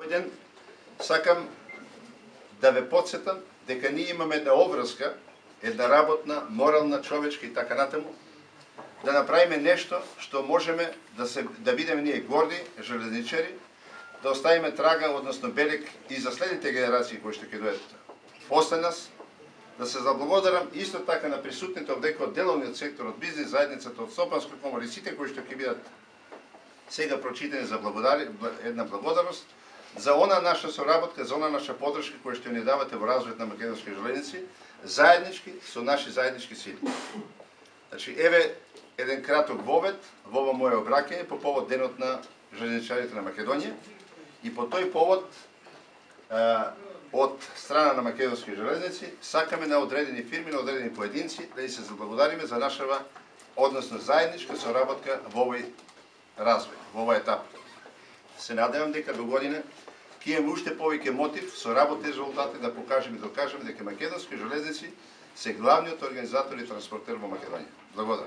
ден сакам да ве подсетам дека ние имаме една обврска, една работна, морална, човечка и така натаму, да направиме нешто што можеме да бидеме ние горди железничари, да оставиме трага, односно белег и за следните генерации кои што ќе дојдат после нас, да се заблагодарам исто така на присутните овдека од деловниот сектор, од бизнес заедницата, од Стопанска комора и сите кои што ќе бидат сега прочитани за една благодарност за она наша соработка, за она наша подршка која што ни давате во развојот на македонски железници, заеднички со наши заеднички сили. Значи, еве еден краток вовед во ова моје обраќање по повод денот на железничарите на Македонија и по тој повод од страна на македонски железници сакаме на одредени фирми, на одредени поединци да се заблагодариме за нашава, односно заедничка соработка во овој развој, во овој етап. Се надевам дека до година ќе имаме уште повеќе мотив со работа и резултати да покажеме и докажеме дека македонски железници се главниот организатор и транспортер во Македонија. Благодарам.